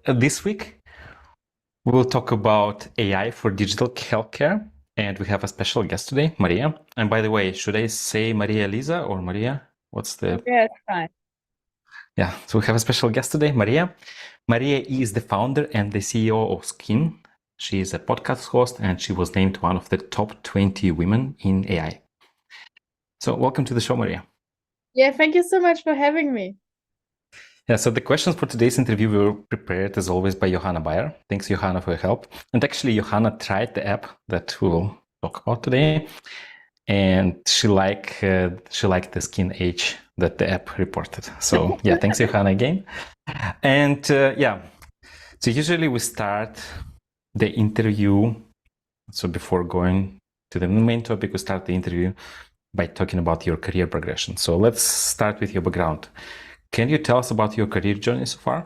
This week, we will talk about AI for digital healthcare, and we have a special guest today, Maria. And by the way, should I say Maria Lisa or Maria? What's the... Yeah, it's fine. Yeah, so we have a special guest today, Maria. Maria is the founder and the CEO of SQIN. She is a podcast host, and she was named one of the top 20 women in AI. So welcome to the show, Maria. Yeah, thank you so much for having me. Yeah, so the questions for today's interview were prepared as always by Johanna Bayer. Thanks, Johanna, for your help. And actually, Johanna tried the app that we will talk about today, and she liked the skin age that the app reported. So yeah, thanks, Johanna, again. And so usually we start the interview. So before going to the main topic, we start the interview by talking about your career progression. So let's start with your background. Can you tell us about your career journey so far?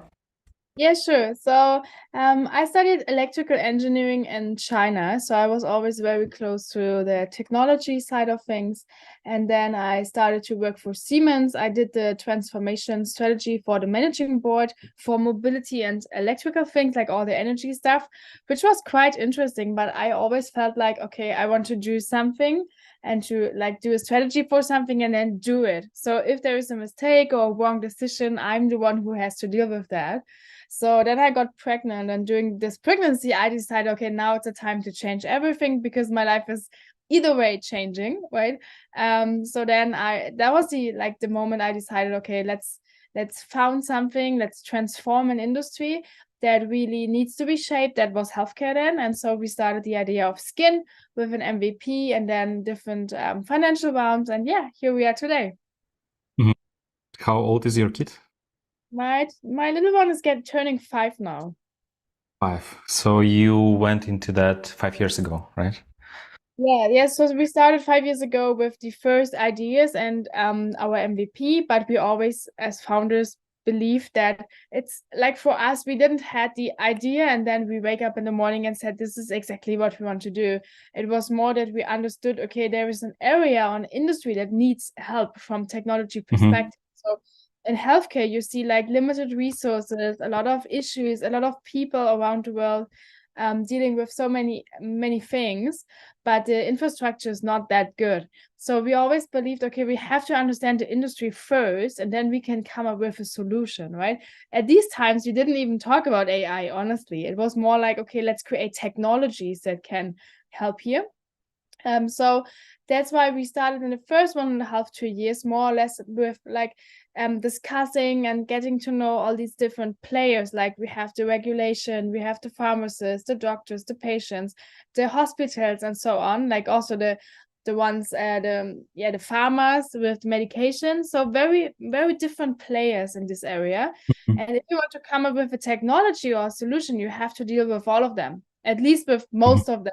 Yeah, sure. So I studied electrical engineering in China. So I was always very close to the technology side of things. And then I started to work for Siemens. I did the transformation strategy for the managing board for mobility and electrical things, like all the energy stuff, which was quite interesting. But I always felt like, okay, I want to do something and to like do a strategy for something and then do it. So if there is a mistake or a wrong decision, I'm the one who has to deal with that. So then I got pregnant, and during this pregnancy, I decided, okay, now it's a time to change everything because my life is either way changing, right? So then that was the moment I decided, okay, let's found something, let's transform an industry that really needs to be shaped. That was healthcare then, and so we started the idea of SQIN with an MVP and then different financial rounds, and yeah, here we are today. Mhm. How old is your kid? My little one is turning 5 now. 5. So you went into that 5 years ago, right? Yeah. So we started 5 years ago with the first ideas and our MVP, but we always, as founders, believe that it's like for us, we didn't had the idea and then we wake up in the morning and said, this is exactly what we want to do. It was more that we understood, okay, there is an area or an industry that needs help from technology Mm-hmm. perspective. So in healthcare, you see like limited resources, a lot of issues, a lot of people around the world dealing with so many things, but the infrastructure is not that good. So we always believed, okay, we have to understand the industry first, and then we can come up with a solution, right? At these times, we didn't even talk about AI, honestly. It was more like, okay, let's create technologies that can help here. So that's why we started in the first 1.5, 2 years, more or less, with like discussing and getting to know all these different players. Like we have the regulation, we have the pharmacists, the doctors, the patients, the hospitals, and so on. Like also the ones the farmers with medication. So very very different players in this area. And if you want to come up with a technology or a solution, you have to deal with all of them, at least with most of them.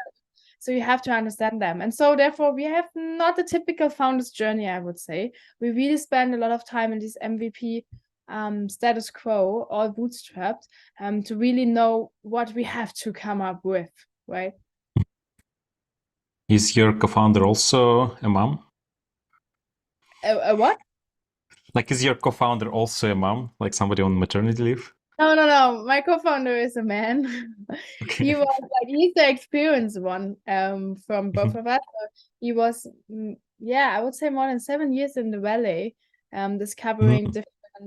So you have to understand them. And so therefore we have not a typical founder's journey, I would say. We really spend a lot of time in this MVP status quo, all bootstrapped, to really know what we have to come up with, right? Is your co-founder also a mom? A what? Like, is your co-founder also a mom? Like somebody on maternity leave? No. My co-founder is a man. Okay. He's the experienced one from both Mhm. of us. So he was I would say more than 7 years in the valley, discovering Mhm.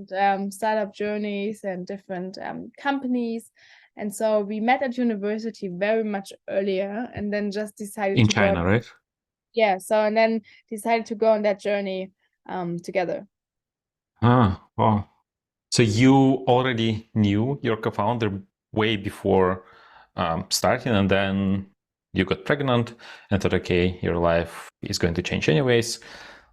different startup journeys and different companies. And so we met at university very much earlier and then just decided In to go. China, right? Yeah, so and then decided to go on that journey together. Ah, wow. So you already knew your co-founder way before starting, and then you got pregnant and thought, okay, your life is going to change anyways.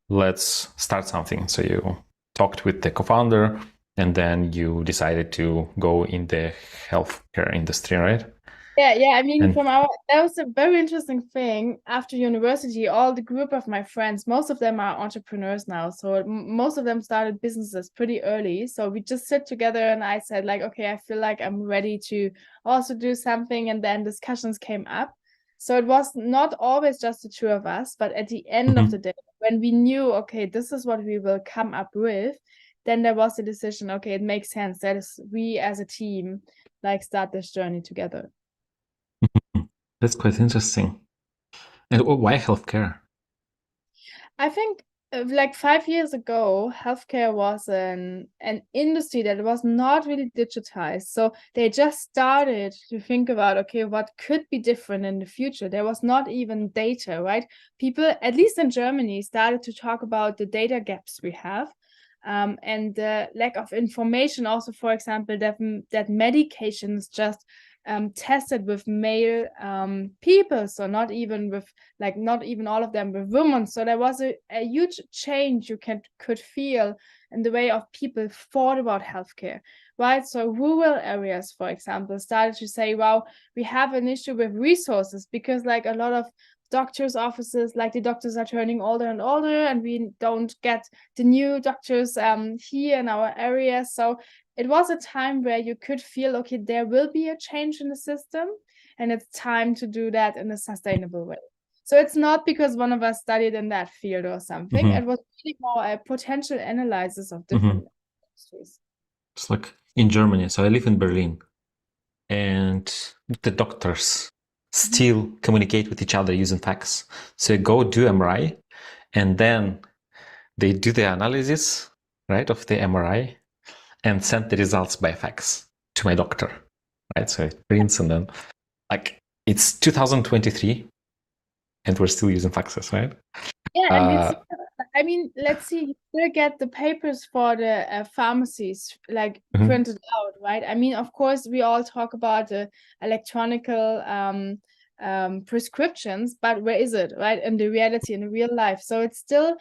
Let's start something. So you talked with the co-founder, and then you decided to go in the healthcare industry, right? Yeah. I mean, And that was a very interesting thing. After university, all the group of my friends, most of them are entrepreneurs now. So most of them started businesses pretty early. So we just sit together and I said, like, okay, I feel like I'm ready to also do something. And then discussions came up. So it was not always just the two of us, but at the end of the Mhm. day, when we knew, okay, this is what we will come up with, then there was the decision, okay, it makes sense that is we as a team like start this journey together. That's quite interesting. And why healthcare? I think like 5 years ago, healthcare was an industry that was not really digitized. So they just started to think about, okay, what could be different in the future? There was not even data, right? People, at least in Germany, started to talk about the data gaps we have. And the lack of information also, for example, that medications just tested with male people, so not even all of them with women. So there was a huge change you could feel in the way of people thought about healthcare, right? So rural areas, for example, started to say, wow, we have an issue with resources because like a lot of doctors' offices, like the doctors are turning older and older, and we don't get the new doctors here in our area. So it was a time where you could feel, okay, there will be a change in the system, and it's time to do that in a sustainable way. So it's not because one of us studied in that field or something. Mm-hmm. It was really more a potential analysis of different industries. It's like in Germany. So I live in Berlin, and the doctors still communicate with each other using fax. So you go do MRI, and then they do the analysis, right, of the MRI, and send the results by fax to my doctor, right? So it prints, and then like it's 2023, and we're still using faxes, right? Yeah, and it's, I mean, let's see, you still get the papers for the pharmacies like printed out, right? I mean, of course, we all talk about the electronical prescriptions, but where is it, right? In the reality, in the real life. So it's still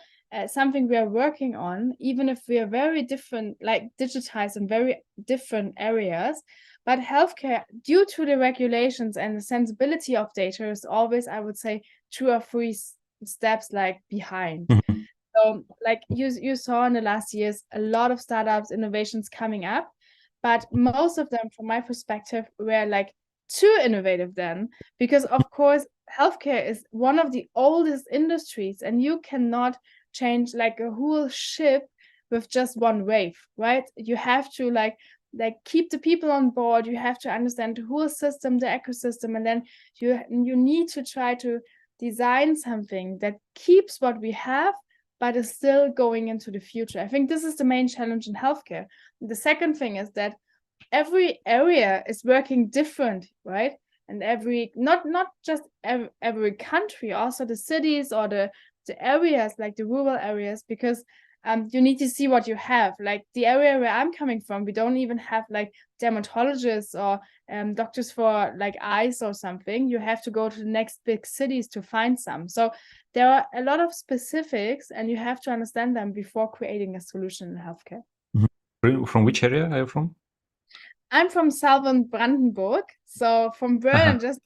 something we are working on, even if we are very different, like digitized in very different areas. But healthcare, due to the regulations and the sensibility of data, is always, I would say, 2 or 3 steps like behind. So like you saw in the last years, a lot of startups, innovations coming up, but most of them, from my perspective, were like too innovative then, because of course, healthcare is one of the oldest industries, and you cannot change like a whole ship with just one wave, right? You have to like keep the people on board. You have to understand the whole system, the ecosystem, and then you need to try to design something that keeps what we have but is still going into the future. I think this is the main challenge in healthcare. The second thing is that every area is working different, right? And every not just every country, also the cities or the areas, like the rural areas, because you need to see what you have. Like the area where I'm coming from, we don't even have like dermatologists or doctors for like eyes or something. You have to go to the next big cities to find some. So there are a lot of specifics, and you have to understand them before creating a solution in healthcare. From which area are you from? I'm from southern Brandenburg, so from Berlin, just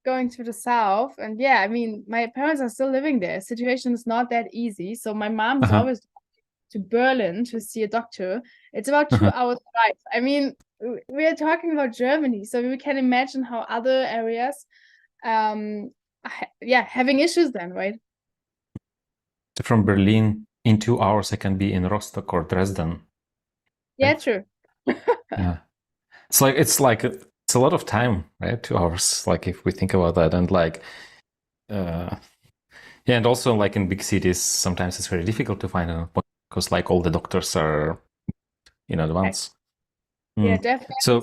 going to the south. And yeah, I mean, my parents are still living there. Situation is not that easy. So my mom is always to Berlin to see a doctor. It's about 2 hours drive. I mean, we are talking about Germany, so we can imagine how other areas, having issues then, right? From Berlin, in 2 hours, I can be in Rostock or Dresden. Yeah, Right? true. Yeah, it's a lot of time, right? 2 hours, like if we think about that, and like, yeah, and also like in big cities, sometimes it's very difficult to find an appointment because like all the doctors are in advance. Yeah, definitely. So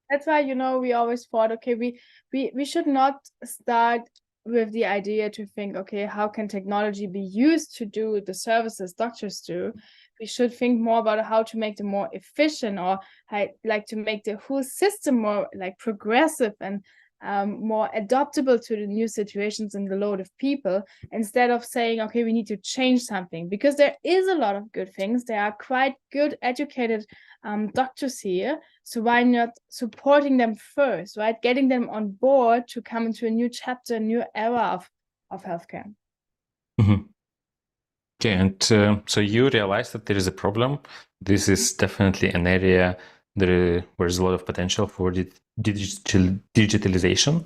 That's why, we always thought, okay, we should not start with the idea to think, okay, how can technology be used to do the services doctors do? We should think more about how to make them more efficient, or like to make the whole system more like progressive and more adaptable to the new situations and the load of people, instead of saying, okay, we need to change something, because there is a lot of good things. There are quite good educated doctors here. So why not supporting them first, right? Getting them on board to come into a new chapter, a new era of healthcare. Okay, and so you realize that there is a problem. This is definitely an area where there's a lot of potential for digitalization.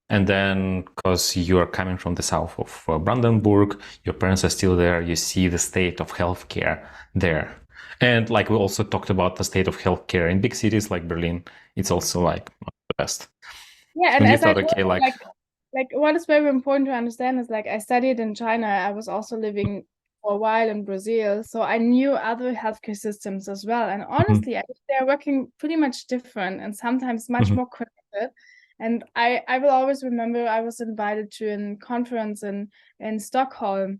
And then, because you are coming from the south of Brandenburg, your parents are still there, you see the state of healthcare there. And like we also talked about the state of healthcare in big cities like Berlin, it's also like not the best. Yeah, and And you as I thought, told okay, you, like like what is very important to understand is like I studied in China. I was also living for a while in Brazil, so I knew other healthcare systems as well. And honestly, I think they're working pretty much different and sometimes much more connected. And I will always remember I was invited to a conference in Stockholm.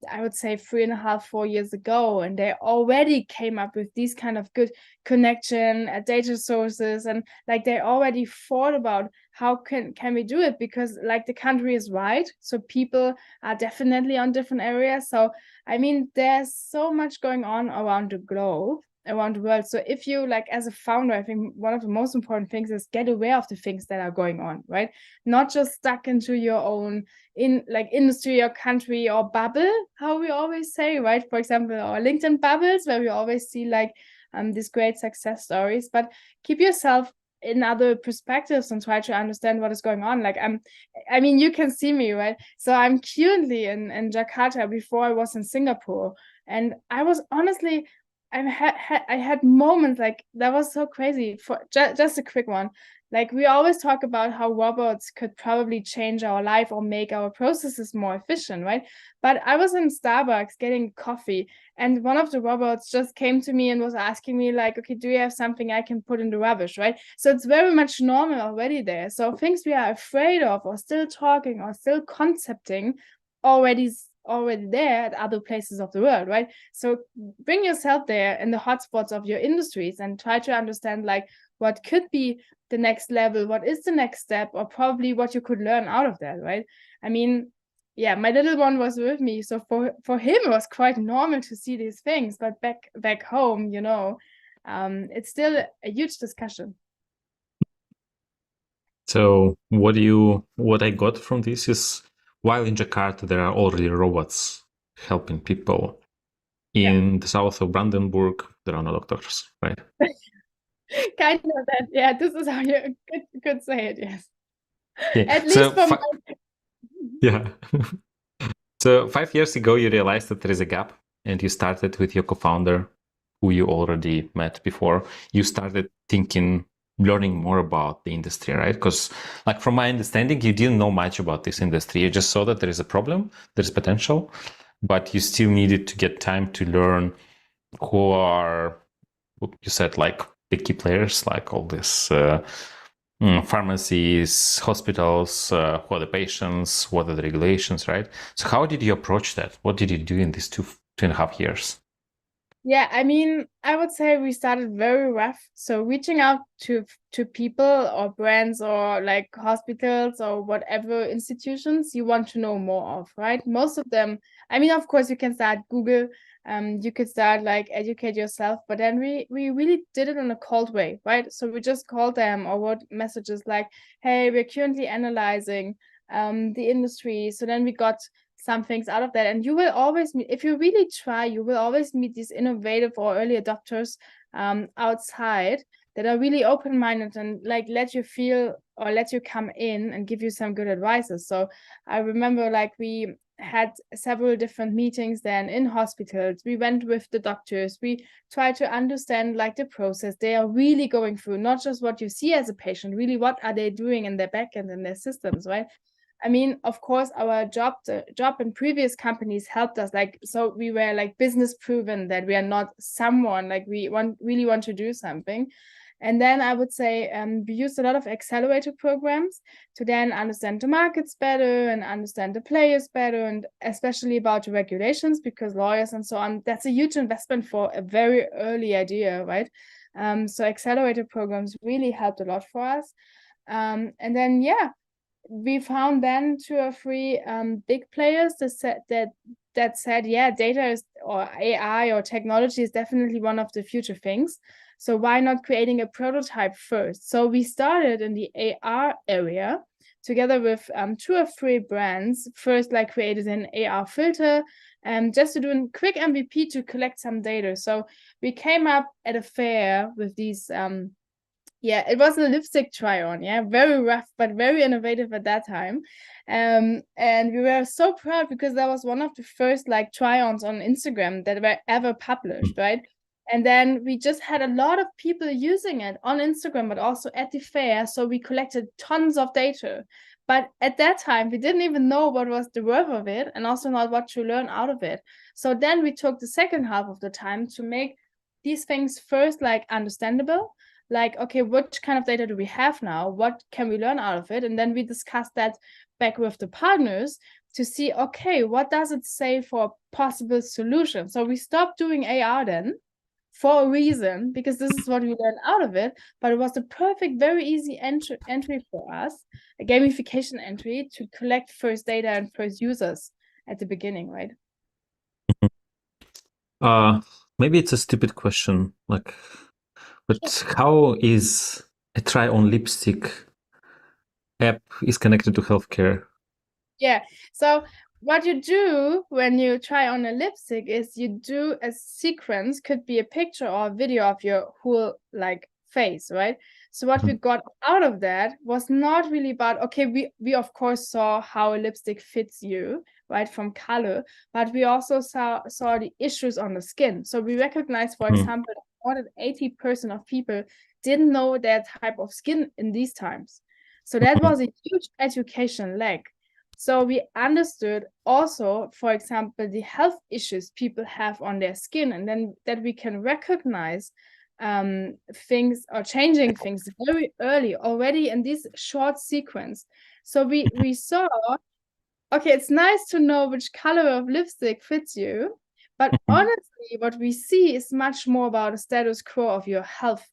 I would say 3.5, 4 years ago, and they already came up with these kind of good connection data sources, and like they already thought about how can we do it, because like the country is wide, so people are definitely on different areas. So I mean, there's so much going on around the globe, around the world. So if you like as a founder, I think one of the most important things is get aware of the things that are going on, right? Not just stuck into your own in like industry or country or bubble, how we always say, right? For example, our LinkedIn bubbles, where we always see like these great success stories, but keep yourself in other perspectives and try to understand what is going on. Like I mean, you can see me, right? So I'm currently in Jakarta. Before I was in Singapore, and I was honestly, I had moments like that was so crazy. For just a quick one, like we always talk about how robots could probably change our life or make our processes more efficient, right? But I was in Starbucks getting coffee, and one of the robots just came to me and was asking me like, okay, do you have something I can put in the rubbish, right? So it's very much normal already there. So things we are afraid of or still talking or still concepting already there at other places of the world, right? So bring yourself there in the hotspots of your industries and try to understand like what could be the next level, what is the next step, or probably what you could learn out of that, right? I mean, yeah, my little one was with me, so for him it was quite normal to see these things, but back home, it's still a huge discussion. so what I got from this is while in Jakarta there are already robots helping people, Yeah, in the south of Brandenburg there are no doctors, right? kind of that. Yeah, this is how you could say it. Yes, Okay, at least from yeah. So 5 years ago, you realized that there is a gap, and you started with your co-founder, who you already met before. You started thinking, learning more about the industry, right? Because, like from my understanding, you didn't know much about this industry. You just saw that there is a problem, there is potential, but you still needed to get time to learn who are, what you said, like the key players, like all this. Pharmacies, hospitals, who are the patients, what are the regulations, right? So how did you approach that? What did you do in these 2.5 years? Yeah, I mean, I would say we started very rough. So reaching out to people or brands or like hospitals or whatever institutions you want to know more of, right? Most of them, I mean, of course, you can start Google, you could start like educate yourself, but then we really did it in a cold way, right? So we just called them or wrote messages like, hey, we're currently analyzing the industry. So then we got some things out of that, and you will always meet, if you really try, you will always meet these innovative or early adopters outside that are really open-minded and like let you feel or let you come in and give you some good advices. So I remember like we had several different meetings then in hospitals. We went with the doctors, we try to understand like the process they are really going through, not just what you see as a patient, really what are they doing in their backend and their systems, right? I mean, of course, our job in previous companies helped us. Like, so we were like business proven that we are not someone like we really want to do something. And then I would say we used a lot of accelerator programs to then understand the markets better and understand the players better, and especially about the regulations, because lawyers and so on, that's a huge investment for a very early idea, right? So accelerator programs really helped a lot for us. And then, yeah, we found then 2 or 3 big players that said, yeah, data is or AI or technology is definitely one of the future things. So why not creating a prototype first? So we started in the AR area together with 2 or 3 brands. First, like created an AR filter, just to do a quick MVP to collect some data. So we came up at a fair with these Yeah, it was a lipstick try-on. Yeah, very rough, but very innovative at that time. And we were so proud because that was one of the first like try-ons on Instagram that were ever published, right? And then we just had a lot of people using it on Instagram, but also at the fair. So we collected tons of data. But at that time, we didn't even know what was the worth of it and also not what to learn out of it. So then we took the second half of the time to make these things first like understandable, like, okay, which kind of data do we have now? What can we learn out of it? And then we discussed that back with the partners to see, okay, what does it say for possible solutions? So we stopped doing AR then for a reason, because this is what we learned out of it, but it was the perfect, very easy entry for us, a gamification entry to collect first data and first users at the beginning, right? Maybe it's a stupid question, like, but how is a try-on lipstick app is connected to healthcare? Yeah. So what you do when you try on a lipstick is you do a sequence, could be a picture or a video of your whole like face, right? So what we got out of that was not really about, okay, we of course saw how a lipstick fits you, right, from color, but we also saw the issues on the skin. So we recognized, for example, more than 80% of people didn't know their type of skin in these times. So that was a huge education lag. So we understood also, for example, the health issues people have on their skin, and then that we can recognize things or changing things very early already in this short sequence. So we saw, okay, it's nice to know which color of lipstick fits you, but honestly, what we see is much more about the status quo of your health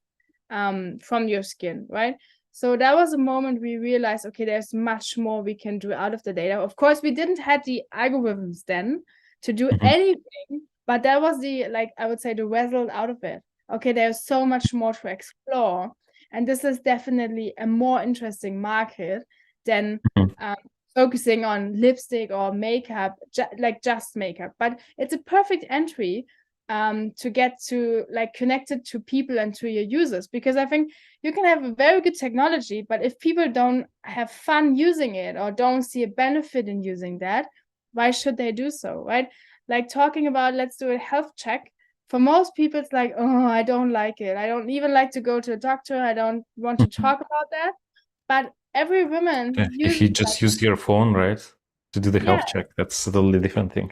from your skin, right? So that was a moment we realized, okay, there's much more we can do out of the data. Of course, we didn't have the algorithms then to do anything, but that was the, like, I would say the result out of it. Okay, there's so much more to explore. And this is definitely a more interesting market than focusing on lipstick or makeup, like just makeup. But it's a perfect entry to get to like connected to people and to your users, because I think you can have a very good technology, but if people don't have fun using it or don't see a benefit in using that, why should they do so, right? Like talking about, let's do a health check. For most people, it's like, oh, I don't like it. I don't even like to go to a doctor. I don't want to talk about that. But every woman If uses, you just use your phone, right, to do the yeah, health check, that's a totally different thing.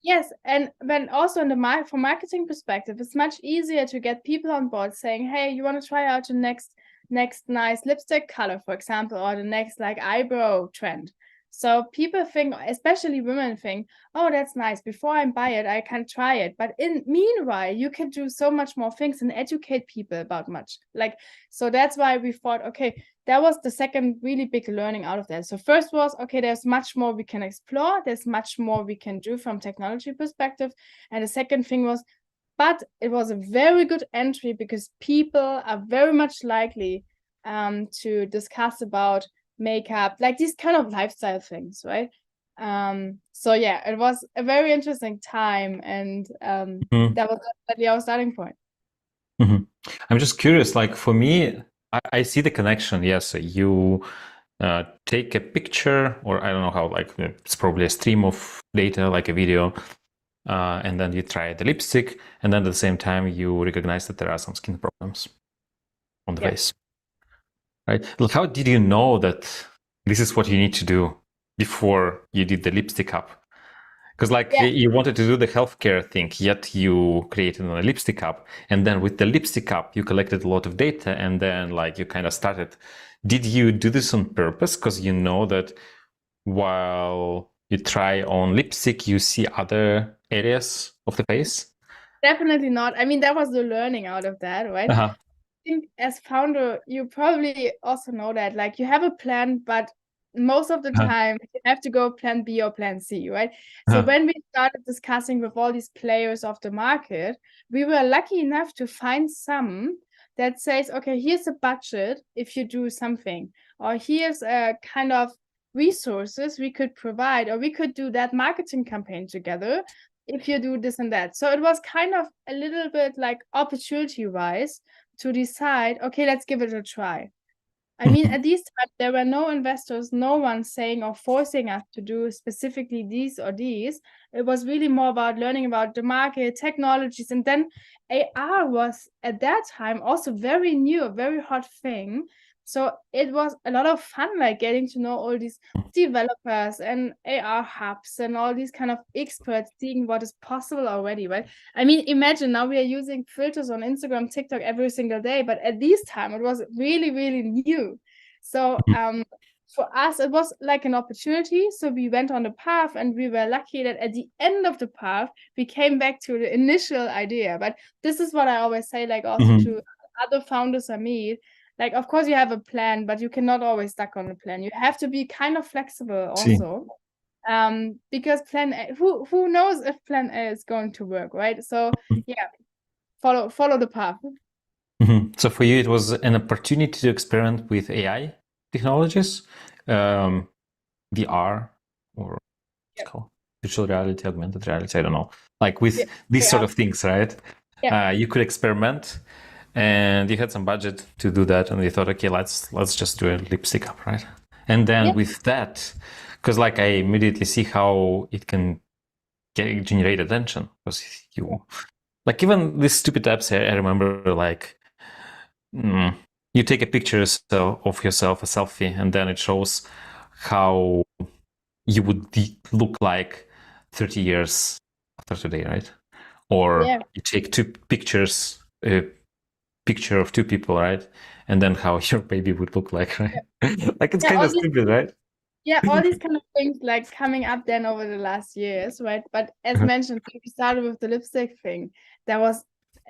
yes, and then also in the from marketing perspective, it's much easier to get people on board saying, "Hey, you want to try out the next nice lipstick color, for example, or the next like eyebrow trend." So people think, especially women think, "Oh, that's nice. Before I buy it, I can try it." But in meanwhile, you can do so much more things and educate people about much. Like, so that's why we thought, okay, that was the second really big learning out of that. So first was, okay, there's much more we can explore. There's much more we can do from technology perspective. And the second thing was, but it was a very good entry because people are very much likely to discuss about makeup, like these kind of lifestyle things, right? So yeah, it was a very interesting time, and that was definitely our starting point. I'm just curious, like for me, I see the connection. Yes, you take a picture, or I don't know how, like it's probably a stream of data, like a video, and then you try the lipstick, and then at the same time you recognize that there are some skin problems on the face. Right? Well, how did you know that this is what you need to do before you did the lipstick up? Because like you wanted to do the healthcare thing, yet you created a lipstick app, and then with the lipstick app, you collected a lot of data, and then like you kind of started. Did you do this on purpose? Because you know that while you try on lipstick, you see other areas of the face? Definitely not. I mean, that was the learning out of that, right? Uh-huh. Think as founder, you probably also know that like you have a plan, but most of the time you have to go plan B or plan C, right? So Uh-huh. when we started discussing with all these players of the market, we were lucky enough to find some that says, okay, here's a budget if you do something, or here's a kind of resources we could provide, or we could do that marketing campaign together if you do this and that. So it was kind of a little bit like opportunity wise, to decide, okay, let's give it a try. I mean, at this time, there were no investors, no one saying or forcing us to do specifically these or these. It was really more about learning about the market, technologies, and then AR was at that time also very new, a very hot thing. So it was a lot of fun, like getting to know all these developers and AR hubs and all these kind of experts, seeing what is possible already, right? I mean, imagine now we are using filters on Instagram, TikTok every single day, but at this time it was really, really new. So for us, it was like an opportunity. So we went on the path, and we were lucky that at the end of the path, we came back to the initial idea. But this is what I always say, like also to other founders I meet. Like, of course, you have a plan, but you cannot always stuck on the plan. You have to be kind of flexible also. Because plan A, who knows if plan A is going to work, right? So yeah, follow the path. So for you, it was an opportunity to experiment with AI technologies, VR, or what's called virtual reality, augmented reality. I don't know, like with these sort of things, right? You could experiment, and you had some budget to do that, and you thought, okay, let's just do a lipstick up, right? And then with that, because like I immediately see how it can generate attention, because you like even these stupid apps. I remember like you take a picture of yourself, a selfie, and then it shows how you would look like 30 years after today, right? Or you take two pictures, a picture of two people, right? And then how your baby would look like, right? Like it's kind of stupid, right? Yeah, all these kind of things like coming up then over the last years, right? But as mentioned, we started with the lipstick thing. There was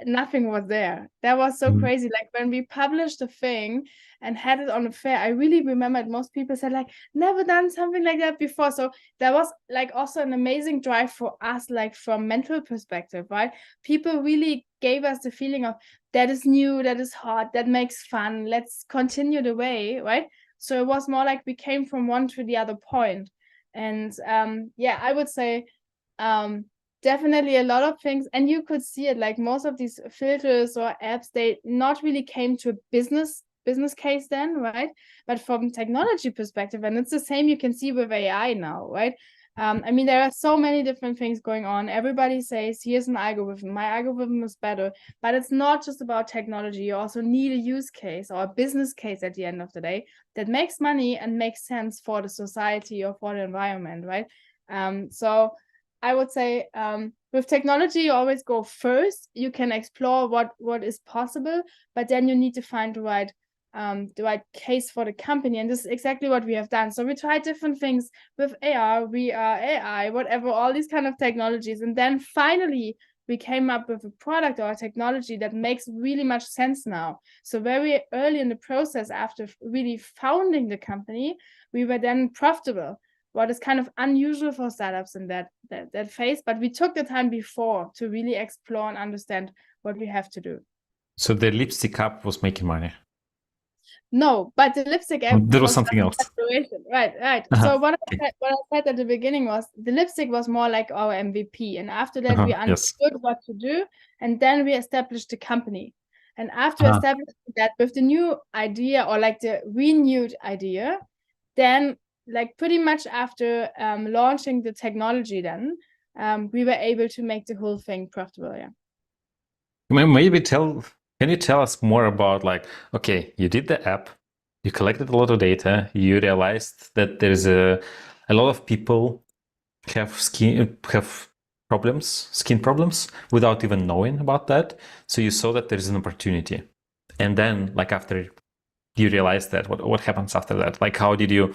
nothing was there. That was so crazy. Like when we published the thing and had it on a fair, I really remembered most people said like never done something like that before. So that was like also an amazing drive for us, like from mental perspective, right? People really gave us the feeling of that is new, that is hot, that makes fun. Let's continue the way, right? So it was more like we came from one to the other point. And yeah, I would say definitely a lot of things. And you could see it like most of these filters or apps, they not really came to a business case then, right? But from technology perspective, and it's the same you can see with AI now, right? I mean, there are so many different things going on. Everybody says, here's an algorithm. My algorithm is better. But it's not just about technology. You also need a use case or a business case at the end of the day that makes money and makes sense for the society or for the environment, right? So I would say with technology, you always go first. You can explore what is possible, but then you need to find the right case for the company. And this is exactly what we have done. So we tried different things with AR, VR, AI, whatever, all these kind of technologies. And then finally, we came up with a product or a technology that makes really much sense now. So very early in the process, after really founding the company, we were then profitable. What is kind of unusual for startups in that phase, but we took the time before to really explore and understand what we have to do. So the lipstick app was making money. No, but the lipstick app There was something else. Right. So what I said at the beginning was the lipstick was more like our MVP. And after that, we understood what to do. And then we established the company. And after establishing that with the new idea or like the renewed idea, then like pretty much after launching the technology, then we were able to make the whole thing profitable. Yeah. Maybe can you tell us more about like, okay, you did the app, you collected a lot of data, you realized that there's a lot of people have skin problems without even knowing about that. So you saw that there's an opportunity. And then like after you realized that, what happens after that? Like how did you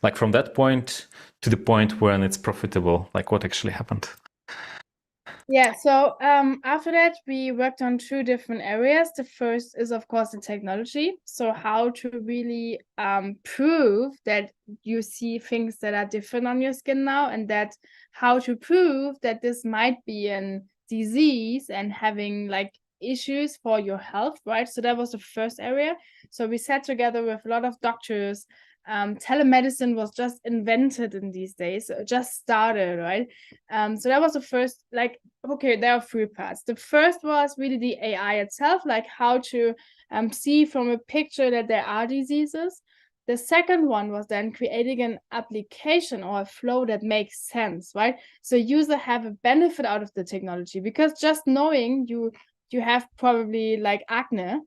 like from that point to the point when it's profitable, like what actually happened? Yeah, so after that, we worked on two different areas. The first is, of course, the technology. So how to really prove that you see things that are different on your skin now, and that how to prove that this might be a disease and having like issues for your health, right? So that was the first area. So we sat together with a lot of doctors, telemedicine was just invented in these days, so it just started, right? So that was the first, like, okay, there are three parts. The first was really the AI itself, like how to see from a picture that there are diseases. The second one was then creating an application or a flow that makes sense, right? So user have a benefit out of the technology, because just knowing you have probably like acne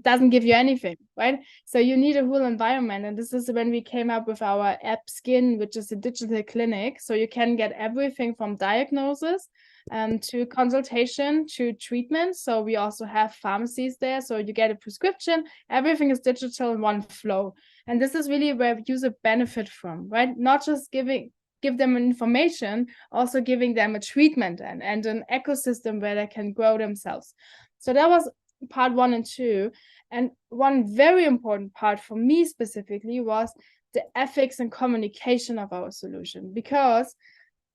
doesn't give you anything, right? So you need a whole environment. And this is when we came up with our app SQIN, which is a digital clinic. So you can get everything from diagnosis to consultation to treatment. So we also have pharmacies there. So you get a prescription, everything is digital in one flow. And this is really where users benefit from, right? Not just give them information, also giving them a treatment and an ecosystem where they can grow themselves. So that was part 1 and 2. And one very important part for me specifically was the ethics and communication of our solution. Because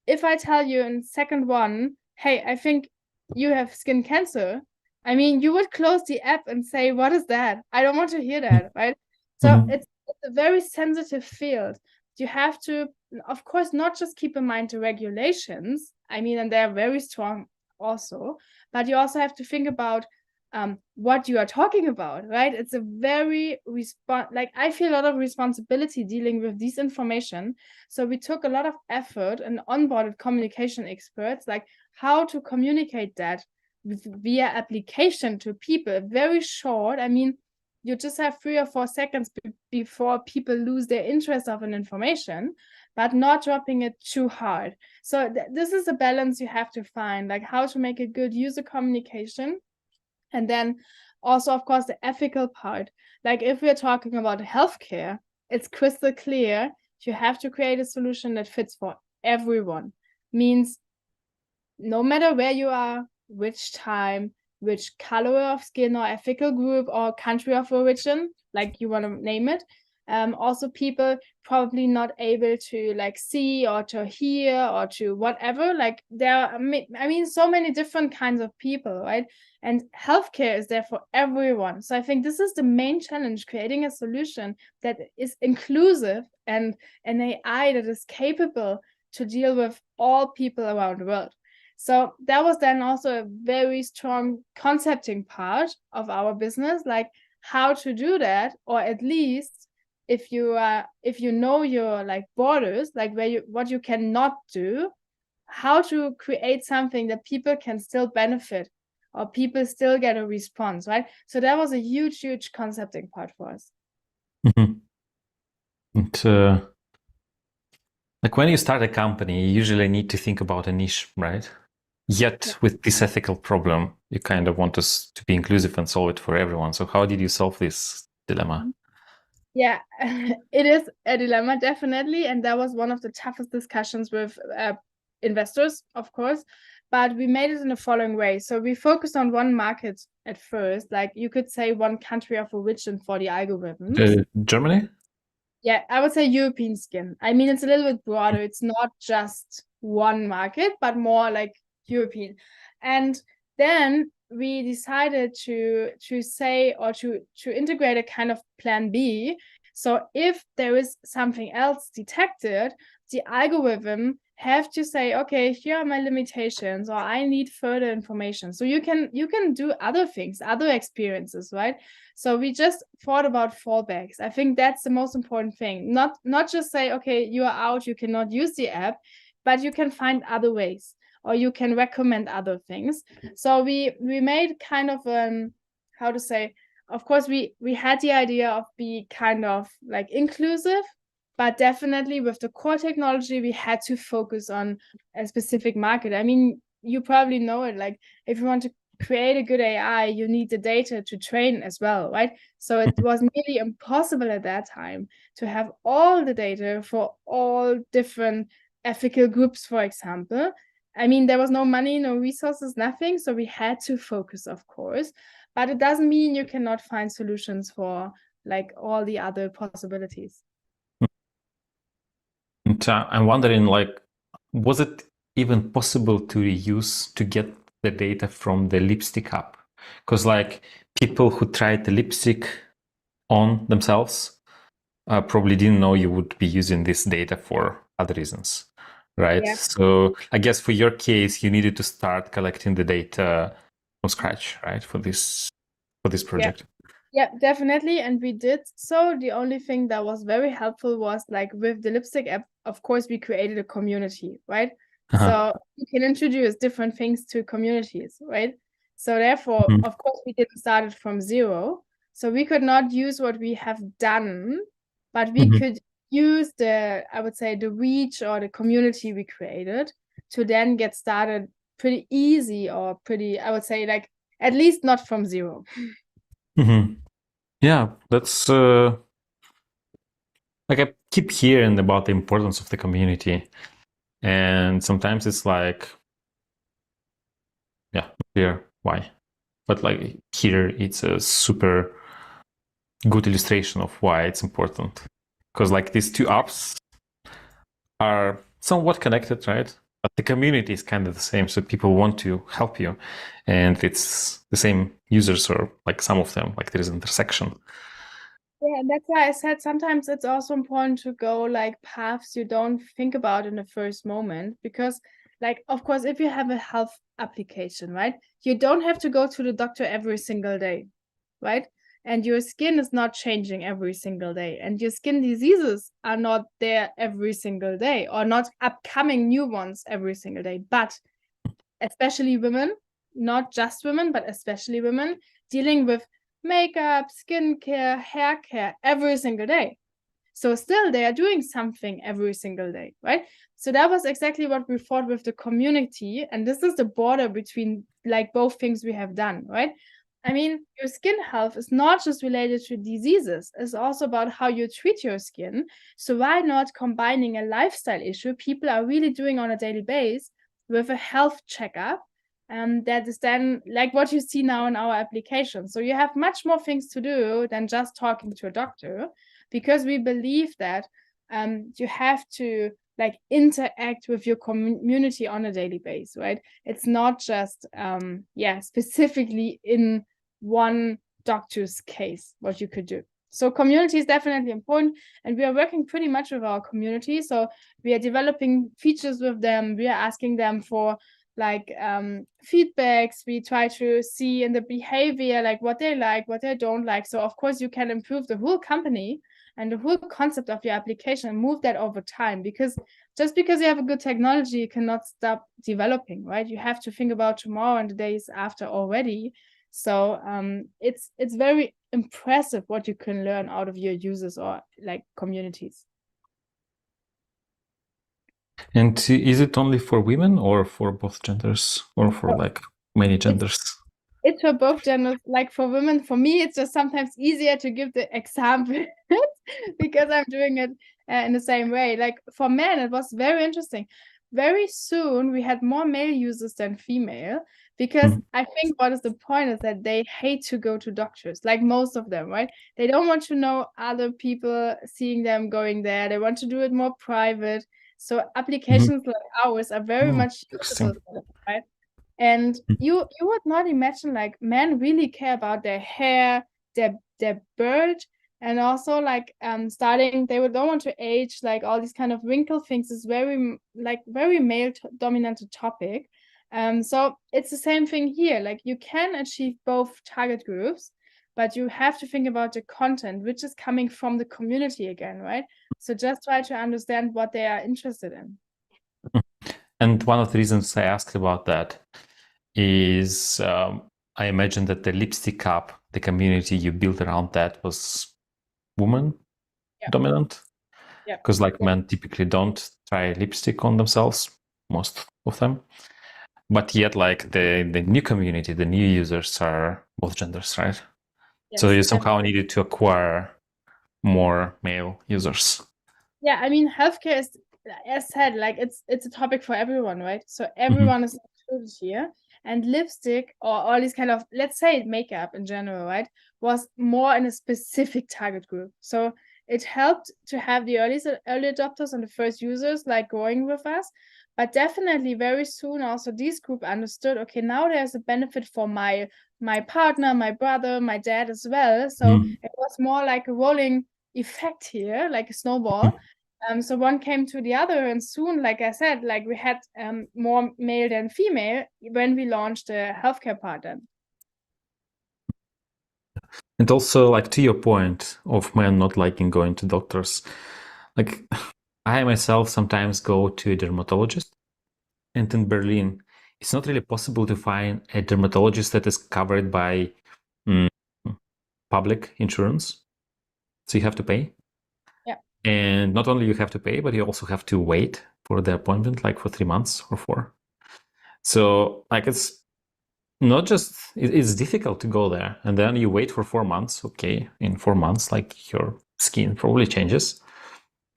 if I tell you in second 1, hey, I think you have skin cancer, I mean, you would close the app and say, what is that? I don't want to hear that, right? So it's a very sensitive field. You have to, of course, not just keep in mind the regulations. I mean, and they're very strong also, but you also have to think about what you are talking about, right? It's a very like I feel a lot of responsibility dealing with this information. So we took a lot of effort and onboarded communication experts, like how to communicate that via application to people. Very short. I mean, you just have 3 or 4 seconds before people lose their interest of an information, but not dropping it too hard. So this is a balance you have to find, like how to make a good user communication. And then also, of course, the ethical part. Like if we're talking about healthcare, it's crystal clear. You have to create a solution that fits for everyone. Means no matter where you are, which time, which color of skin or ethical group or country of origin, like you want to name it. Also people probably not able to like see or to hear or to whatever, like there are, I mean, so many different kinds of people, right? And healthcare is there for everyone. So I think this is the main challenge, creating a solution that is inclusive and an AI that is capable to deal with all people around the world. So that was then also a very strong concepting part of our business, like how to do that, or at least if you know your like borders, like what you cannot do, how to create something that people can still benefit or people still get a response, right? So that was a huge concepting part for us. And, like when you start a company, you usually need to think about a niche, right? Yet with this ethical problem, you kind of want us to be inclusive and solve it for everyone. So how did you solve this dilemma? Yeah, it is a dilemma, definitely. And that was one of the toughest discussions with investors, of course. But we made it in the following way. So we focused on one market at first, like you could say one country of origin for the algorithms. Germany? Yeah, I would say European skin. I mean, it's a little bit broader. It's not just one market, but more like European. And then we decided to say or to integrate a kind of plan B. So if there is something else detected, the algorithm have to say, okay, here are my limitations, or I need further information. So you can do other things, other experiences, right? So we just thought about fallbacks. I think that's the most important thing. Not just say, okay, you are out, you cannot use the app, but you can find other ways, or you can recommend other things. So we made kind of how to say, of course we had the idea of be kind of like inclusive, but definitely with the core technology we had to focus on a specific market. I mean, you probably know it, like if you want to create a good AI, you need the data to train as well, right? So it was nearly impossible at that time to have all the data for all different ethical groups, for example. I mean, there was no money, no resources, nothing. So we had to focus, of course, but it doesn't mean you cannot find solutions for like all the other possibilities. And I'm wondering, like, was it even possible to reuse to get the data from the lipstick app? Because like people who tried the lipstick on themselves, probably didn't know you would be using this data for other reasons, right? Yeah. So I guess for your case, you needed to start collecting the data from scratch, right? For this project. Yeah, definitely. And we did. So the only thing that was very helpful was like with the lipstick app, of course, we created a community, right? Uh-huh. So you can introduce different things to communities, right? So therefore, Mhm. of course, we didn't start it from zero. So we could not use what we have done, but we Mhm. could use I would say, the reach or the community we created to then get started pretty easy or pretty, I would say, like at least not from zero. Mhm. Yeah, that's like I keep hearing about the importance of the community, and sometimes it's like, yeah, not clear why, but like here it's a super good illustration of why it's important, because like these two apps are somewhat connected, right? But the community is kind of the same, so people want to help you, and it's the same users, or like some of them, like there is an intersection. Yeah, and that's why I said sometimes it's also important to go like paths you don't think about in the first moment. Because, like, of course, if you have a health application, right, you don't have to go to the doctor every single day, right? And your skin is not changing every single day, and your skin diseases are not there every single day, or not upcoming new ones every single day. But especially women, not just women, but especially women, dealing with makeup, skincare, hair care every single day. So still they are doing something every single day, right? So that was exactly what we thought with the community. And this is the border between like both things we have done, right? I mean, your skin health is not just related to diseases, it's also about how you treat your skin. So why not combining a lifestyle issue people are really doing on a daily basis with a health checkup? That is then like what you see now in our application. So you have much more things to do than just talking to a doctor, because we believe that you have to like interact with your community on a daily basis, right? It's not just specifically in one doctor's case what you could do. So community is definitely important, and we are working pretty much with our community. So we are developing features with them. We are asking them for like feedbacks. We try to see in the behavior like what they don't like. So of course you can improve the whole company and the whole concept of your application and move that over time, because just because you have a good technology, you cannot stop developing, right? You have to think about tomorrow and the days after already. So it's very impressive what you can learn out of your users or like communities. And is it only for women or for both genders or for So like many it's genders? it's for both genders. Like for women, for me, it's just sometimes easier to give the example because I'm doing it in the same way. Like for men, it was very interesting. Very soon, we had more male users than female, because Mhm. I think what is the point is that they hate to go to doctors, like most of them, right? They don't want to know other people seeing them going there. They want to do it more private. So Mhm. applications like ours are very Oh, much suitable interesting. for them, right? And you would not imagine like men really care about their hair, their bird, and also like starting they would don't want to age, like all these kind of wrinkle things is very like very male dominated topic. So it's the same thing here. Like you can achieve both target groups, but you have to think about the content which is coming from the community again, right? So just try to understand what they are interested in. And one of the reasons I asked about that is I imagine that the lipstick app, the community you built around that was woman Yeah, dominant, yeah. because like men typically don't try lipstick on themselves, most of them. But yet like the new community, the new users are both genders, right? So Yes. you somehow needed to acquire more male users. Yeah, I mean, healthcare is, as said, like it's a topic for everyone, right? So Mhm. everyone is included here. And lipstick or all these kind of, let's say makeup in general, right, was more in a specific target group. So it helped to have the early adopters and the first users like going with us. But definitely very soon also this group understood, okay, now there's a benefit for my partner, my brother, my dad as well. So Mhm. it was more like a rolling effect here, like a snowball. So one came to the other, and soon, like I said, like we had more male than female when we launched the healthcare part then. And also, like, to your point of men not liking going to doctors, like, I myself sometimes go to a dermatologist, and in Berlin, it's not really possible to find a dermatologist that is covered by public insurance. So you have to pay. Yeah. And not only you have to pay, but you also have to wait for the appointment, like for 3 months or 4. So, like, it's not just, it's difficult to go there. And then you wait for 4 months. Okay, in 4 months, like, your skin probably changes.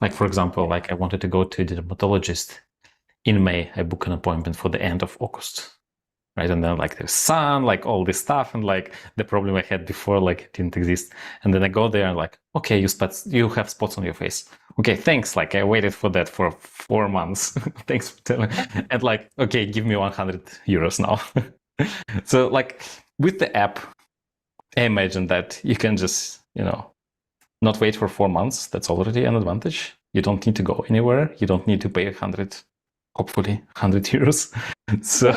Like, for example, like I wanted to go to the dermatologist in May. I book an appointment for the end of August, right? And then, like, there's sun, like all this stuff, and like the problem I had before, like, it didn't exist. And then I go there and like, okay, you have spots on your face. Okay, thanks. Like, I waited for that for 4 months. Thanks for telling. And like, okay, give me 100 euros now. So, like, with the app, I imagine that you can just, not wait for 4 months. That's already an advantage. You don't need to go anywhere. You don't need to pay 100, hopefully 100 euros. So,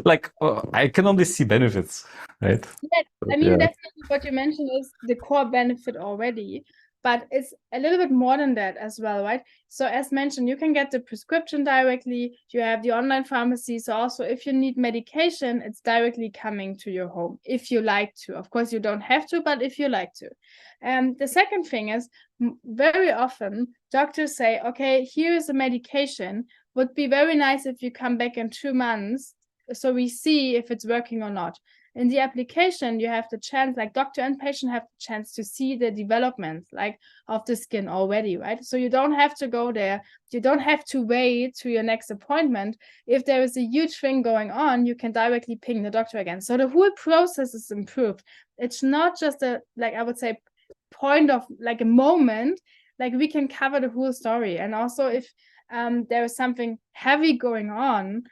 like, I can only see benefits, right? Yeah, I mean, definitely what you mentioned is the core benefit already, but it's a little bit more than that as well, right? So as mentioned, you can get the prescription directly. You have the online pharmacy. So also if you need medication, it's directly coming to your home if you like to. Of course, you don't have to, but if you like to. And the second thing is very often doctors say, okay, here is a medication. Would be very nice if you come back in 2 months so we see if it's working or not. In the application, you have the chance, like doctor and patient have the chance to see the developments like of the skin already, right? So you don't have to go there. You don't have to wait to your next appointment. If there is a huge thing going on, you can directly ping the doctor again. So the whole process is improved. It's not just a, like I would say, point of like a moment, like we can cover the whole story. And also if there is something heavy going on,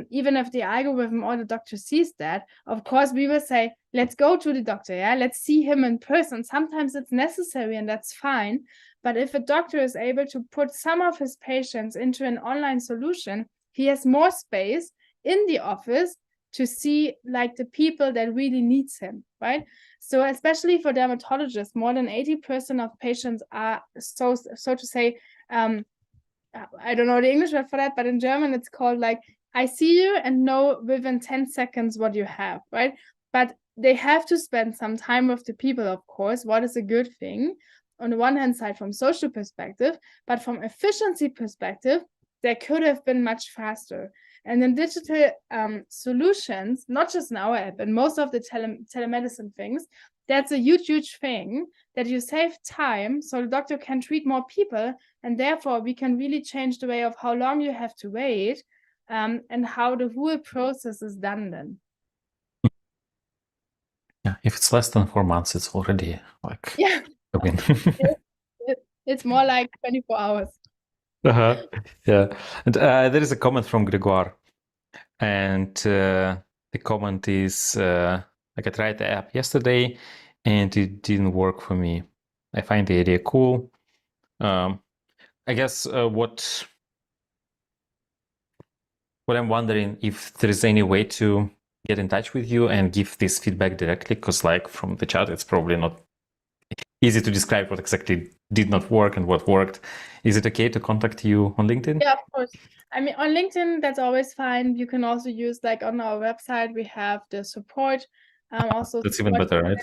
even if the algorithm or the doctor sees that, of course, we will say, let's go to the doctor. Yeah, let's see him in person. Sometimes it's necessary and that's fine. But if a doctor is able to put some of his patients into an online solution, he has more space in the office to see like the people that really needs him, right? So especially for dermatologists, more than 80% of patients are so to say, I don't know the English word for that, but in German it's called like, I see you and know within 10 seconds what you have, right? But they have to spend some time with the people, of course, what is a good thing on the one hand side from social perspective, but from efficiency perspective, they could have been much faster. And in digital solutions, not just in our app, and most of the telemedicine things, that's a huge thing that you save time so the doctor can treat more people, and therefore we can really change the way of how long you have to wait and how the whole process is done then. Yeah, if it's less than 4 months, it's already like a win. It's more like 24 hours. Yeah. And there is a comment from Grégoire. And the comment is like, I tried the app yesterday and it didn't work for me. I find the idea cool. I guess what I'm wondering, if there is any way to get in touch with you and give this feedback directly, because like from the chat, it's probably not easy to describe what exactly did not work and what worked. Is it okay to contact you on LinkedIn? Yeah, of course. I mean, on LinkedIn, that's always fine. You can also use, like on our website, we have the support. Also, That's even better, right?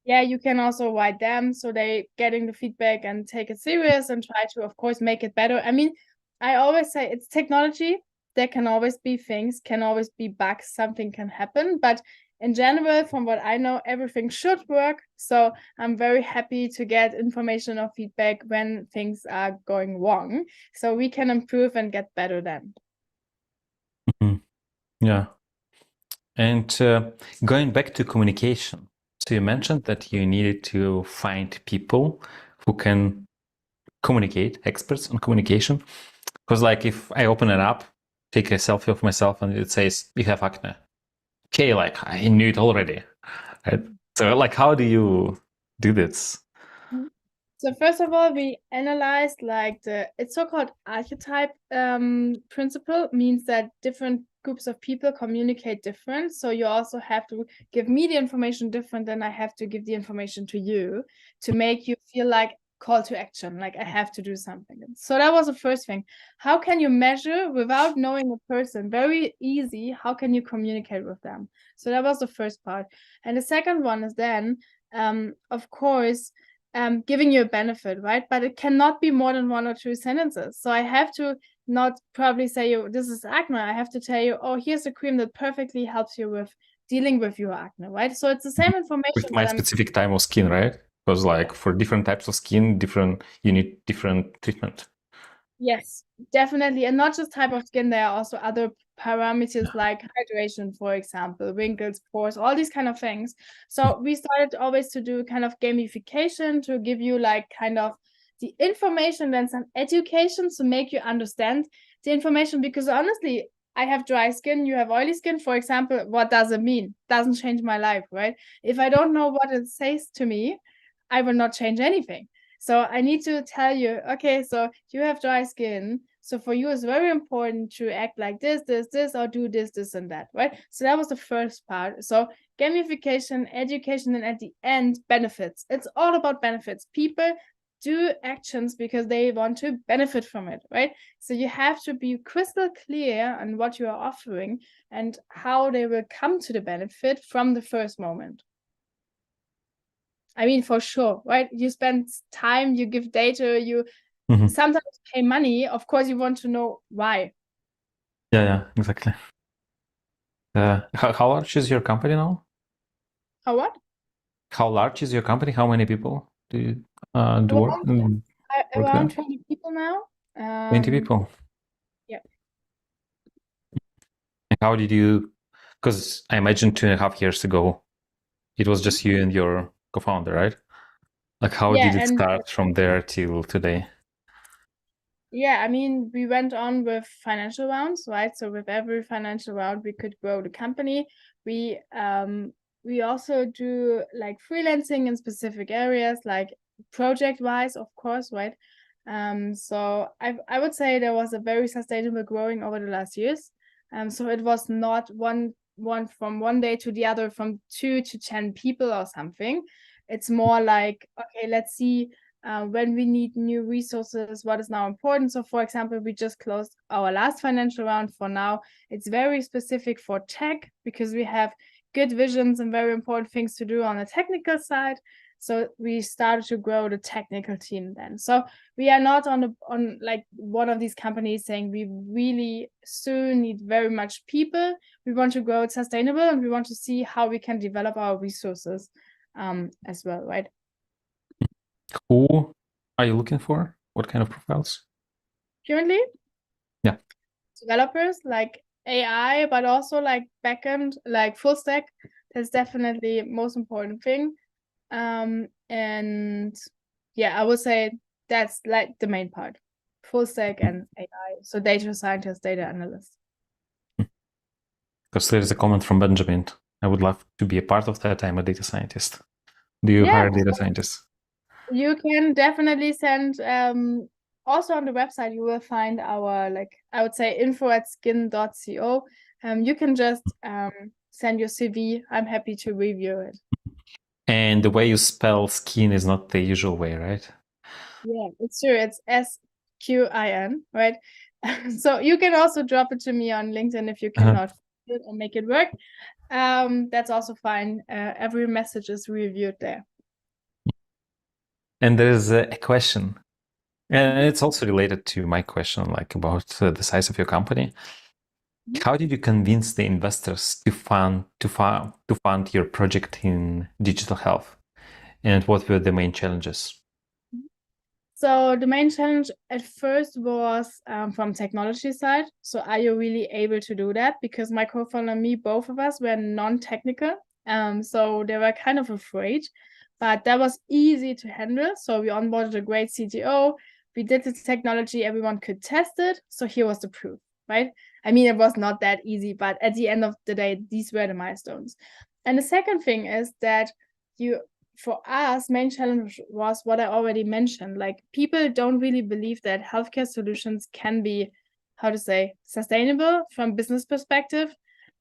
Yeah, you can also write them so they getting the feedback and take it serious and try to, of course, make it better. I mean, I always say it's technology. There can always be things, can always be bugs, something can happen. But in general, from what I know, everything should work. So I'm very happy to get information or feedback when things are going wrong. So we can improve and get better then. Mm-hmm. Yeah. And going back to communication, so you mentioned that you needed to find people who can communicate, experts on communication. Because like if I open an app, take a selfie of myself and it says, you have acne. Okay, like I knew it already. Right? So like, how do you do this? So first of all, we analyzed like it's so-called archetype principle, means that different groups of people communicate different. So you also have to give me the information different than I have to give the information to you to make you feel like call to action, like I have to do something. So that was the first thing. How can you measure without knowing a person? Very easy. How can you communicate with them? So that was the first part. And the second one is then, of course, giving you a benefit, right? But it cannot be more than 1 or 2 sentences. So I have to not probably say you, this is acne. I have to tell you, oh, here's a cream that perfectly helps you with dealing with your acne, right? So it's the same information. With my specific type of skin, right? Because like for different types of skin, you need different treatment. Yes, definitely. And not just type of skin, there are also other parameters like hydration, for example, wrinkles, pores, all these kind of things. So we started always to do kind of gamification to give you like kind of the information, then some education to make you understand the information. Because honestly, I have dry skin, you have oily skin, for example. What does it mean? Doesn't change my life, right? If I don't know what it says to me, I will not change anything. So I need to tell you, okay, so you have dry skin. So for you, it's very important to act like this, or do this, and that, right? So that was the first part. So gamification, education, and at the end, benefits. It's all about benefits. People do actions because they want to benefit from it, right? So you have to be crystal clear on what you are offering and how they will come to the benefit from the first moment. I mean, for sure, right? You spend time, you give data, you sometimes pay money. Of course, you want to know why. Yeah, exactly. How large is your company now? How what? How large is your company? How many people do you do work Around there? 20 people now. 20 people. Yeah. And how did you? Because I imagine 2.5 years ago, it was just you and your co-founder, right? Like, how Yeah, did it and start from there till today? yeah, I mean, we went on with financial rounds, right? So with every financial round, we could grow the company. We also do like freelancing in specific areas, like project wise, of course, right? So I would say there was a very sustainable growing over the last years. So it was not one from one day to the other, from 2 to 10 people or something. It's more like, okay, let's see when we need new resources, what is now important. So for example, we just closed our last financial round. For now, it's very specific for tech because we have good visions and very important things to do on the technical side. So we started to grow the technical team then. So we are not on like one of these companies saying we really soon need very much people. We want to grow it sustainable and we want to see how we can develop our resources as well, right? Who are you looking for? What kind of profiles? Currently, Yeah. developers like AI, but also like backend, like full stack. That's definitely most important thing. And yeah, I would say that's like the main part, full stack and AI. So data scientist, data analyst. Because there is a comment from Benjamin. I would love to be a part of that. I'm a data scientist. Do you Yeah, hire data scientists? you can definitely send also on the website you will find our, like, I would say info@skin.co. You can just send your CV. I'm happy to review it. And the way you spell skin is not the usual way, right? Yeah, it's true. It's SQIN, right? So you can also drop it to me on LinkedIn if you cannot find it and make it work. That's also fine. Every message is reviewed there. And there's a question, and it's also related to my question, like about the size of your company. How did you convince the investors to fund your project in digital health, and what were the main challenges? So the main challenge at first was from technology side. So are you really able to do that? Because my co-founder and me, both of us were non-technical. So they were kind of afraid, but that was easy to handle. So we onboarded a great CTO. We did the technology, everyone could test it. So here was the proof, right? I mean, it was not that easy, but at the end of the day, these were the milestones. And the second thing is that you for us, main challenge was what I already mentioned. Like, people don't really believe that healthcare solutions can be, how to say, sustainable from business perspective,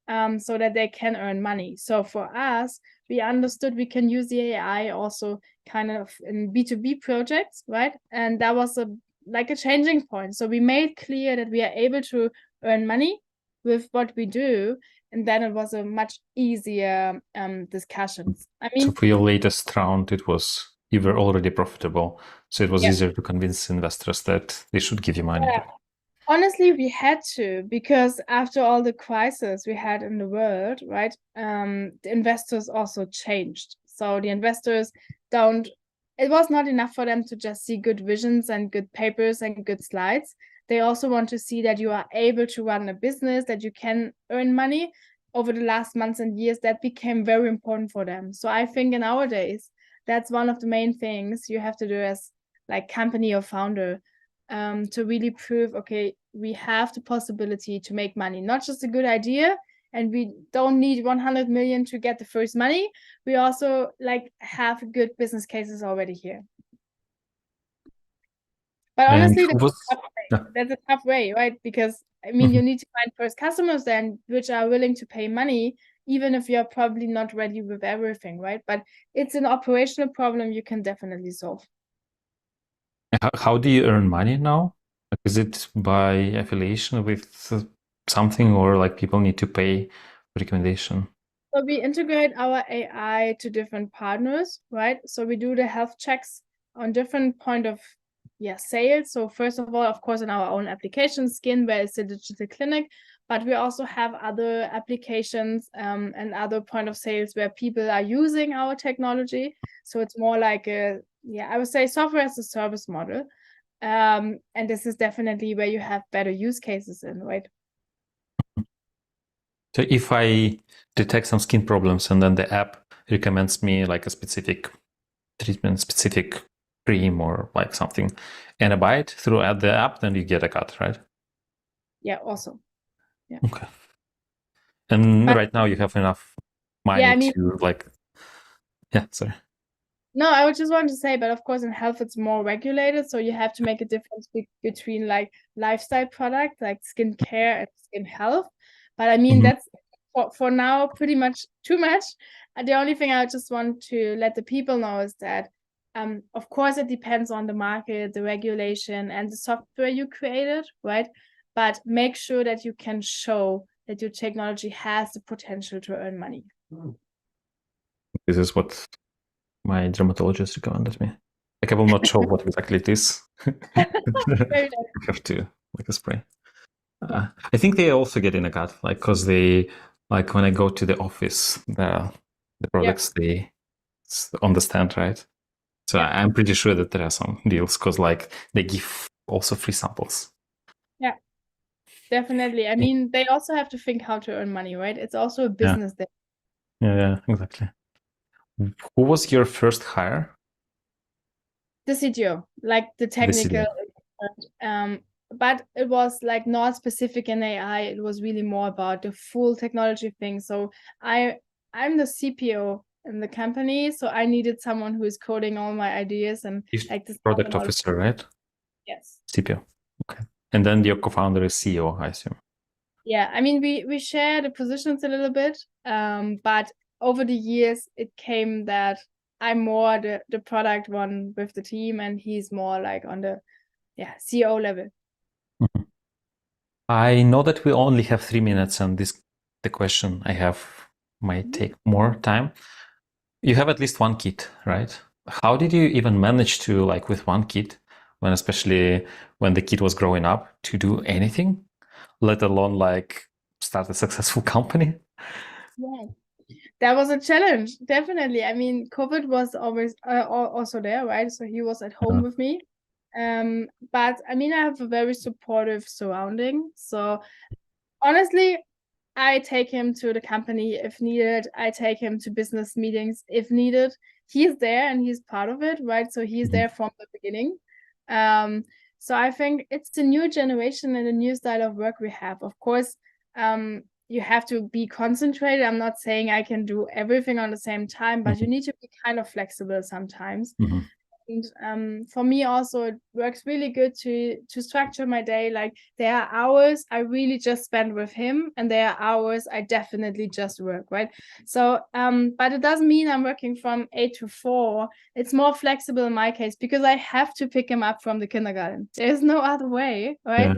so that they can earn money. So for us, we understood we can use the AI also kind of in B2B projects, right? And that was a changing point. So we made clear that we are able to earn money with what we do, and then it was a much easier discussions. I So mean, for your latest round, you were already profitable, so it was yeah. easier to convince investors that they should give you money. Yeah. Honestly, we had to, because after all the crisis we had in the world, right? The investors also changed. So the investors don't, it was not enough for them to just see good visions and good papers and good slides. They also want to see that you are able to run a business, that you can earn money. Over the last months and years, that became very important for them. So I think in nowadays, that's one of the main things you have to do as like company or founder, to really prove, okay, we have the possibility to make money, not just a good idea, and we don't need 100 million to get the first money. We also have good business cases already here. But honestly, that's a tough way, right? Because I mean, you need to find first customers then which are willing to pay money, even if you're probably not ready with everything, right? But it's an operational problem you can definitely solve. How do you earn money now? Is it by affiliation with something, or like people need to pay recommendation? So we integrate our AI to different partners, right? So we do the health checks on different point of sales. So first of all, of course, in our own application, SQIN, where it's a digital clinic, but we also have other applications and other point of sales where people are using our technology. So it's more like I would say software as a service model. And this is definitely where you have better use cases in, right? So if I detect some skin problems and then the app recommends me like a specific treatment, specific cream or like something, and I buy it through the app, then you get a cut, right? Yeah, awesome. Yeah. Okay. And right now you have enough money to sorry. No, I would just want to say, but of course in health it's more regulated, so you have to make a difference between like lifestyle products like skincare and skin health. But I mean, that's for now pretty much too much. The only thing I just want to let the people know is that of course it depends on the market, the regulation, and the software you created, right? But make sure that you can show that your technology has the potential to earn money. This is what my dermatologist recommended me. Like, I will not show what exactly it is. I have to like a spray. I think they also get in a cut, like, because they, like, when I go to the office, the products they on the stand, right? So I'm pretty sure that there are some deals because like they give also free samples. Yeah, definitely. I mean, they also have to think how to earn money, right? It's also a business thing. Yeah, exactly. Who was your first hire? The CTO, like the technical, but it was like not specific in AI. It was really more about the full technology thing. So I'm the CPO in the company, so I needed someone who is coding all my ideas and like this product officer, right? Yes. CPO. Okay. And then your co-founder is CEO, I assume. Yeah, I mean we share the positions a little bit, but over the years it came that I'm more the product one with the team, and he's more like on the CEO level. Mm-hmm. I know that we only have 3 minutes, and the question I have might take more time. You have at least one kid, right? How did you even manage to, like, with one kid, especially when the kid was growing up, to do anything, let alone like start a successful company? Yeah, that was a challenge, definitely. I mean, COVID was always also there, right? So he was at home with me. But I mean, I have a very supportive surrounding. So honestly, I take him to the company if needed. I take him to business meetings if needed. He's there and he's part of it, right? So he's there from the beginning. So I think it's a new generation and a new style of work we have. Of course, you have to be concentrated. I'm not saying I can do everything on the same time, but you need to be kind of flexible sometimes. And for me also, it works really good to structure my day. Like there are hours I really just spend with him, and there are hours I definitely just work, right? So but it doesn't mean I'm working from 8 to 4. It's more flexible in my case because I have to pick him up from the kindergarten. There's no other way, right?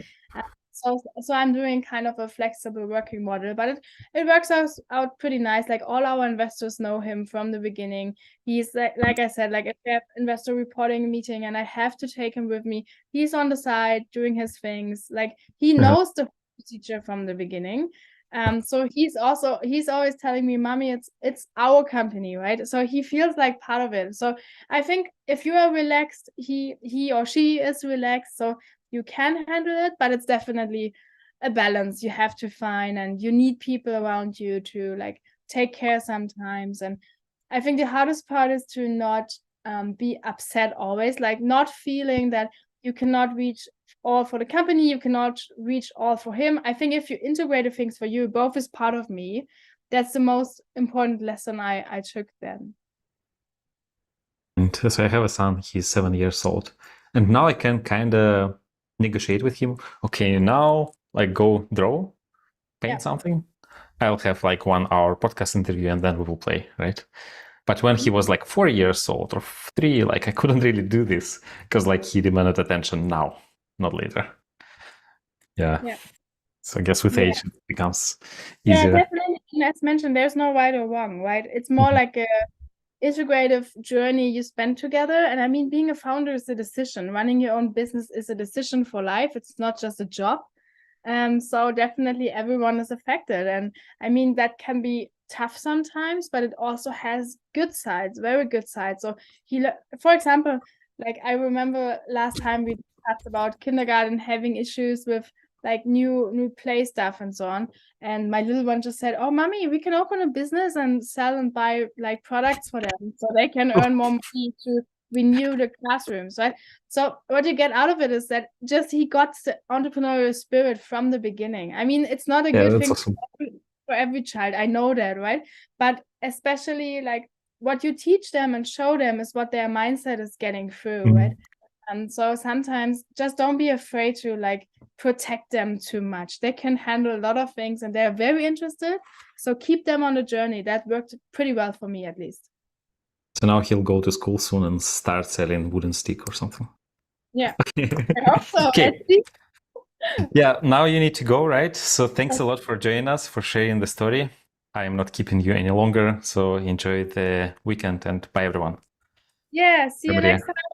So I'm doing kind of a flexible working model, but it works out pretty nice. Like all our investors know him from the beginning. He's like I said, like if we have investor reporting meeting and I have to take him with me, he's on the side doing his things. Like he knows the procedure from the beginning. So he's always telling me, "Mommy, it's our company, right?" So he feels like part of it. So I think if you are relaxed, he or she is relaxed. So you can handle it, but it's definitely a balance you have to find, and you need people around you to like take care sometimes. And I think the hardest part is to not be upset always, like not feeling that you cannot reach all for the company, you cannot reach all for him. I think if you integrate the things for you, both is part of me. That's the most important lesson I took then. And so I have a son, he's 7 years old. And now I can kind of negotiate with him. Okay, now like go draw, paint something. I'll have like 1 hour podcast interview and then we will play, right? But when he was like 4 years old or 3, like I couldn't really do this because like he demanded attention now, not later. Yeah. So I guess with age it becomes easier. Yeah, definitely. As mentioned, there's no right or wrong, right? It's more like a integrative journey you spend together. And I mean, being a founder is a decision. Running your own business is a decision for life. It's not just a job. So definitely everyone is affected. And I mean, that can be tough sometimes, but it also has good sides, very good sides. So for example, like I remember last time we talked about kindergarten having issues with like new play stuff and so on. And my little one just said, "Oh, mommy, we can open a business and sell and buy like products for them so they can earn more money to renew the classrooms," right? So what you get out of it is that just he got the entrepreneurial spirit from the beginning. I mean, it's not a good thing awesome. for every child. I know that, right? But especially like what you teach them and show them is what their mindset is getting through, right? And so sometimes just don't be afraid to like protect them too much. They can handle a lot of things and they're very interested. So keep them on the journey. That worked pretty well for me, at least. So now he'll go to school soon and start selling wooden stick or something. Yeah. I hope so. Okay. Yeah, now you need to go, right? So thanks a lot for joining us, for sharing the story. I am not keeping you any longer. So enjoy the weekend and bye, everyone. Yeah, see you next time.